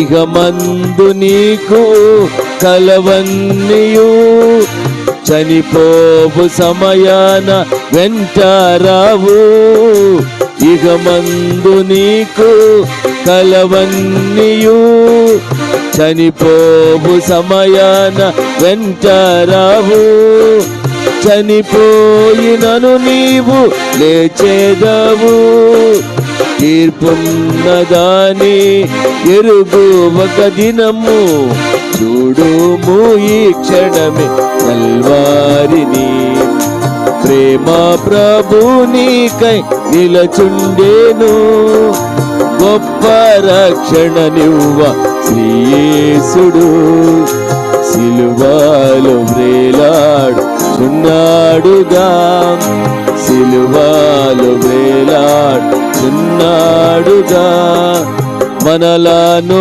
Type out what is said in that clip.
ఇహ మందు నీకు కలవన్నీయు చనిపోవు సమయాన వెంటారావు. ఇహ మందు నీకు కలవన్నీయు చనిపోవు సమయాన వెంటారావు. చనిపోయినను నీవు లేచేదవు, తీర్పున్నదాని ఎరుగు ఒక దినము. చూడుము ఈ క్షణమే కల్వారిని, ప్రేమ ప్రభు నీకై నిలచుండేను. గొప్ప రక్షణ నివ్వ శ్రీయేసుడు, సిలువలో వ్రేలాడుచున్నాడుగా, సిలువలో వ్రేలాడుచున్నాడుగా. మనలను